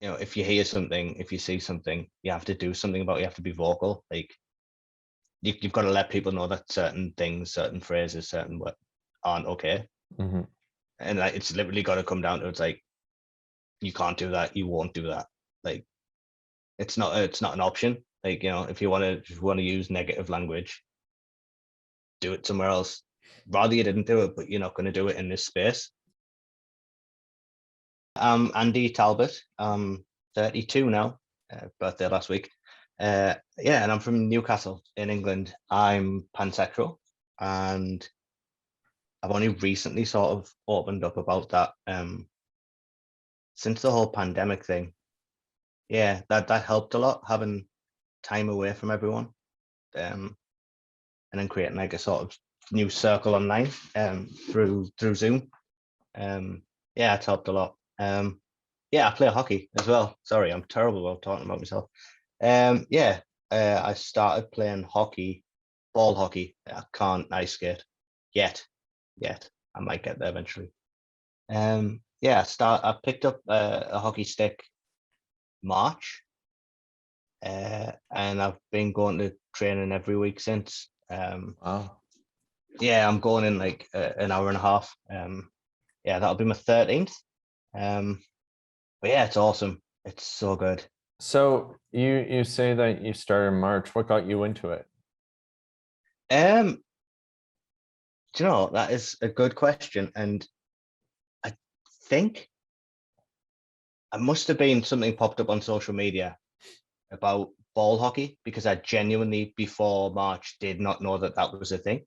if you hear something, if you see something, you have to do something about it. You have to be vocal. Like you've got to let people know that certain things, certain phrases, certain what aren't okay. Mm-hmm. And like it's literally got to come down to it's like you can't do that, you won't do that. Like it's not an option. Like if you want to use negative language, do it somewhere else. Rather you didn't do it, but you're not going to do it in this space. I'm Andi Talbot. I'm 32 now. Birthday last week. Yeah, and I'm from Newcastle in England. I'm pansexual, and I've only recently sort of opened up about that since the whole pandemic thing. Yeah, that helped a lot, having time away from everyone, and then creating like a sort of new circle online through Zoom. Yeah, it's helped a lot. Yeah, I play hockey as well. Sorry, I'm terrible about talking about myself. Yeah, I started playing hockey, ball hockey. I can't ice skate yet. I might get there eventually. Yeah, I picked up a hockey stick March, and I've been going to training every week since. Wow. Yeah, I'm going in like an hour and a half. Yeah, that'll be my 13th. But yeah, it's awesome. It's so good. So you say that you started in March. What got you into it? Do you know, that is a good question, and I think it must have been something popped up on social media about ball hockey, because I genuinely before March did not know that that was a thing.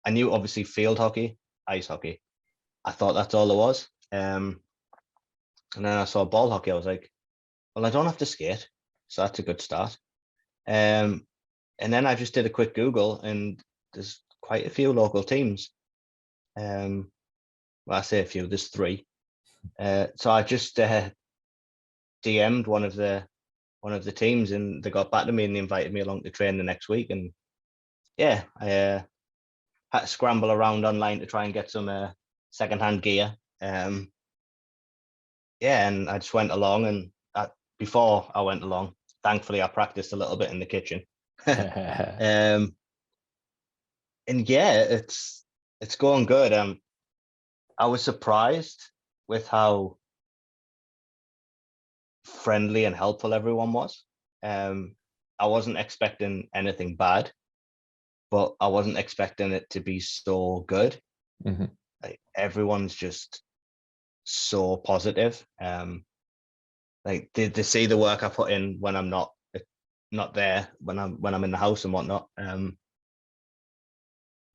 I knew obviously field hockey, ice hockey. I thought that's all there was. And then I saw ball hockey. I was like, well, I don't have to skate, so that's a good start. And then I just did a quick Google, and there's quite a few local teams. Well, I say a few. There's 3. So I just DM'd one of the teams, and they got back to me and they invited me along to train the next week. And yeah, I had to scramble around online to try and get some secondhand gear. Yeah, and I just went along, and before I went along, thankfully I practiced a little bit in the kitchen. And yeah, it's going good. I was surprised with how friendly and helpful everyone was. I wasn't expecting anything bad, but I wasn't expecting it to be so good. Mm-hmm. Like everyone's just so positive. Like they see the work I put in when I'm not there, when I'm in the house and whatnot. I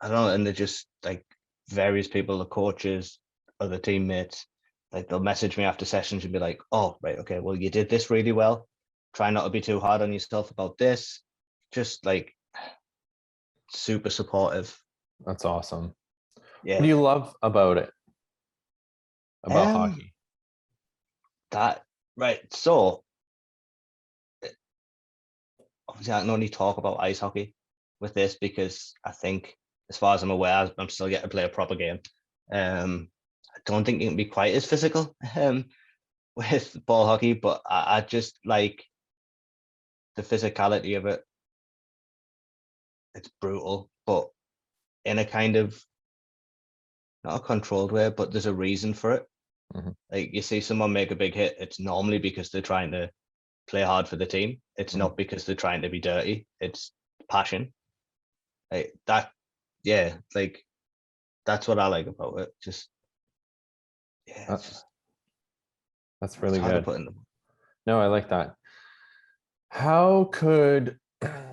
don't know, and they're just like various people, the coaches, other teammates, like they'll message me after sessions and be like, oh, right, okay, well, you did this really well. Try not to be too hard on yourself about this. Just like super supportive. That's awesome. Yeah. What do you love about it? About hockey? That right. So obviously I can only talk about ice hockey with this because I think, as far as I'm aware, I'm still yet to play a proper game. I don't think it can be quite as physical with ball hockey, but I just like the physicality of it. It's brutal, but in a kind of not a controlled way, but there's a reason for it. Mm-hmm. Like you see someone make a big hit, it's normally because they're trying to play hard for the team. It's not because they're trying to be dirty. It's passion. Like that, yeah, like that's what I like about it. Just yeah, That's really hard good. to put in them. No, I like that. How could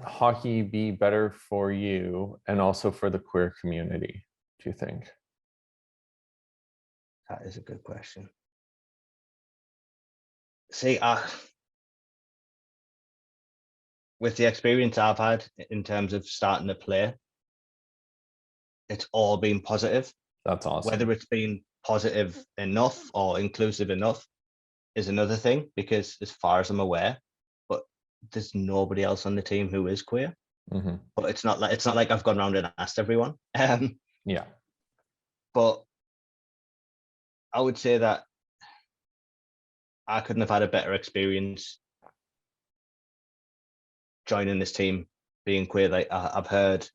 hockey be better for you and also for the queer community, do you think? That is a good question. See, with the experience I've had in terms of starting to play, it's all been positive. That's awesome. Whether it's been positive enough or inclusive enough is another thing, because as far as I'm aware, but there's nobody else on the team who is queer. Mm-hmm. But it's not like I've gone around and asked everyone. Yeah. But I would say that I couldn't have had a better experience joining this team, being queer. Like I've heard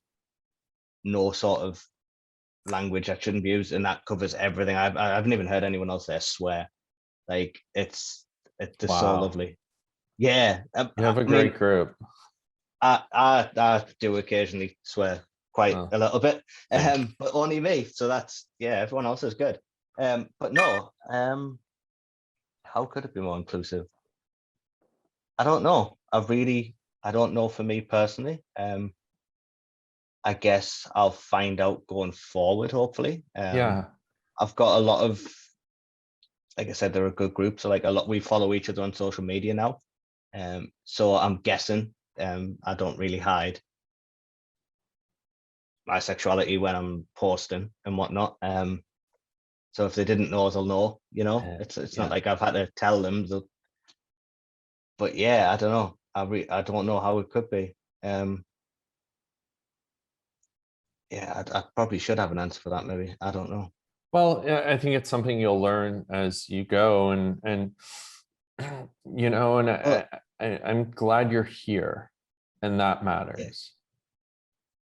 no sort of language that shouldn't be used, and that covers everything. I haven't even heard anyone else there swear. Like it's just so Wow. lovely. Yeah, You have a I great mean, group. I do occasionally swear quite Oh, a little bit, same. but only me. So that's, yeah, everyone else is good. But no, how could it be more inclusive? I don't know. I don't know for me personally. I guess I'll find out going forward, hopefully. Yeah. I've got a lot of, like I said, they're a good group. So like a lot, we follow each other on social media now. So I'm guessing, I don't really hide my sexuality when I'm posting and whatnot. So if they didn't know, they'll know. You know, it's not Yeah. like I've had to tell them. But yeah, I don't know. I don't know how it could be. Yeah, I probably should have an answer for that. Maybe I don't know. Well, I think it's something you'll learn as you go, and you know, and Well, I'm glad you're here, and that yeah, matters.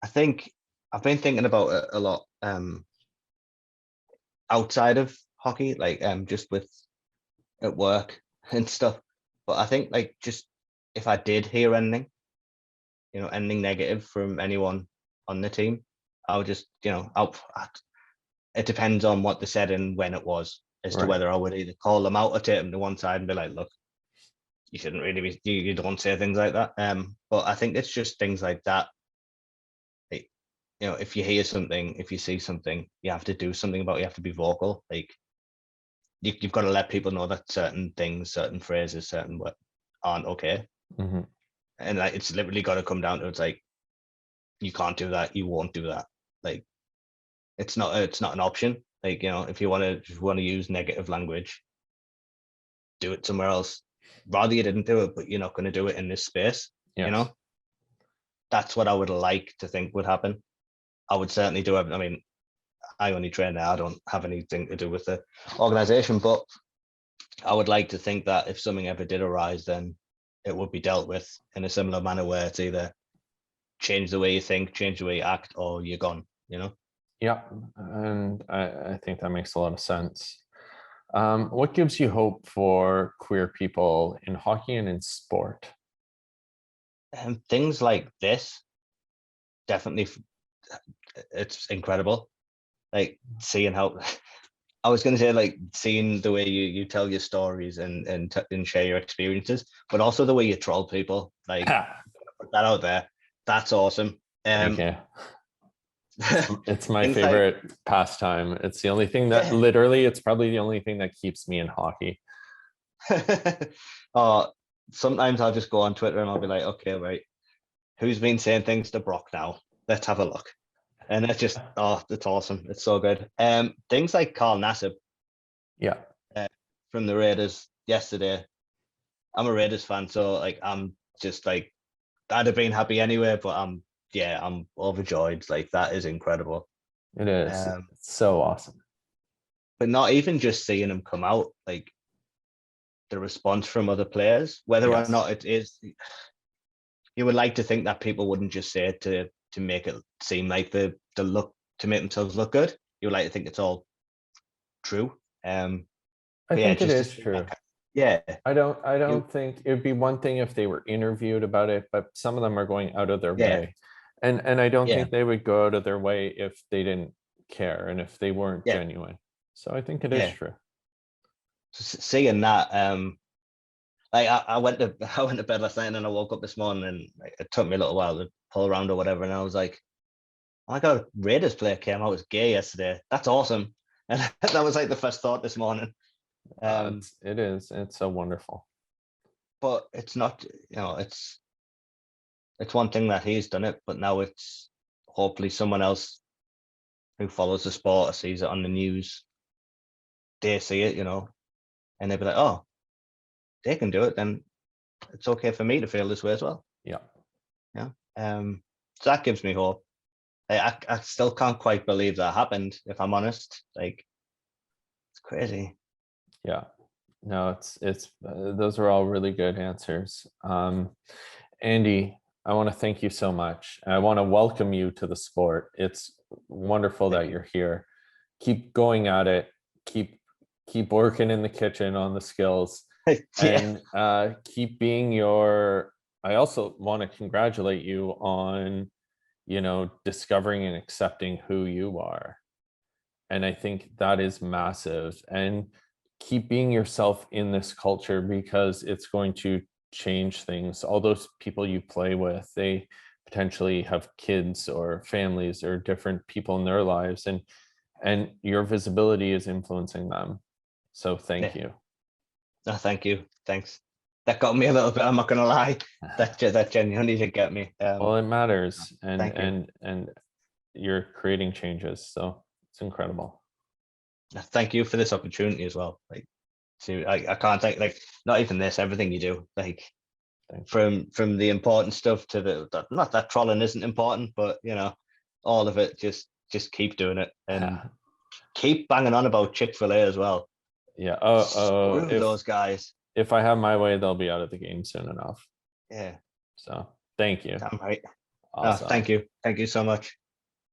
I think I've been thinking about it a lot. Outside of hockey, like just with at work and stuff. But I think like just if I did hear anything, anything negative from anyone on the team, I would just, it depends on what they said and when it was, as to Right. whether I would either call them out or take them to one side and be like, look, you shouldn't really be, you don't say things like that. But I think it's just things like that. Like, if you hear something, if you see something, you have to do something about it. You have to be vocal. Like you've got to let people know that certain things, certain phrases, certain what aren't okay. Hmm. And like it's literally got to come down to, it's like, you can't do that, you won't do that. Like it's not an option. Like, if you want to use negative language, do it somewhere else. Rather you didn't do it, but you're not going to do it in this space. You Yes. know, that's what I would like to think would happen. I would certainly do it. I mean, I only train there. I don't have anything to do with the organization, but I would like to think that if something ever did arise, then it would be dealt with in a similar manner, where it's either change the way you think, change the way you act, or you're gone. Yeah, and I think that makes a lot of sense. What gives you hope for queer people in hockey and in sport? And things like this, definitely, it's incredible. Like seeing how, I was going to say, like seeing the way you tell your stories and share your experiences, but also the way you troll people. Like put that out there. That's awesome. Thank you. It's my Things like, favorite pastime. It's the only thing that yeah. literally, it's probably the only thing that keeps me in hockey. Oh, sometimes I'll just go on Twitter and I'll be like, okay, right, who's been saying things to Brock now? Let's have a look. And it's just, oh, it's awesome. It's so good. Things like Carl Nassib, Yeah, from the Raiders yesterday. I'm a Raiders fan, so like I'm just like, I'd have been happy anyway, but I'm overjoyed. Like that is incredible. it is. Um, It's so awesome. but not even just seeing him come out, like the response from other players, whether or Yes, not it is, you would like to think that people wouldn't just say it to make it seem like the look, to make themselves look good. You would like to think it's all true. I But yeah, think it just to is see true. that. Yeah, I you, don't think it would be one thing if they were interviewed about it, but some of them are going out of their yeah, way. And I don't yeah, think they would go out of their way if they didn't care and if they weren't yeah, genuine. So I think it is yeah. true. Seeing that, like I went to I went to bed last night and then I woke up this morning and like, it took me a little while to pull around or whatever, and I was like, oh my god, Raiders player came out as gay yesterday. That's awesome. And that was like the first thought this morning. It is. It's so wonderful. But it's not, it's one thing that he's done it, but now it's hopefully someone else who follows the sport or sees it on the news, they see it, and they'll be like, oh, they can do it, then it's okay for me to feel this way as well. Yeah. Yeah. So that gives me hope. I still can't quite believe that happened, if I'm honest. Like, it's crazy. Yeah. No, it's those are all really good answers. Andy, I want to thank you so much. I want to welcome you to the sport. It's wonderful Thank that you. you're here. Keep going at it. Keep working in the kitchen on the skills, Yeah, and keep being your. I also want to congratulate you on, discovering and accepting who you are. And I think that is massive. And keep being yourself in this culture, because it's going to change things. All those people you play with, they potentially have kids or families or different people in their lives, and your visibility is influencing them. So thank yeah. you. No, thank you. Thanks. That got me a little bit. I'm not gonna lie. That genuinely did get me. Well, it matters, and Thank you. and you're creating changes, so it's incredible. Thank you for this opportunity as well. Like, I can't take, like, not even this. Everything you do, like, Thank from the important stuff to not that trolling isn't important, but all of it. Just keep doing it and you. keep banging on about Chick-fil-A as well. Yeah. Screw those guys. If I have my way, they'll be out of the game soon enough. Yeah, So thank you. damn right. No, Awesome. thank you. Thank you so much.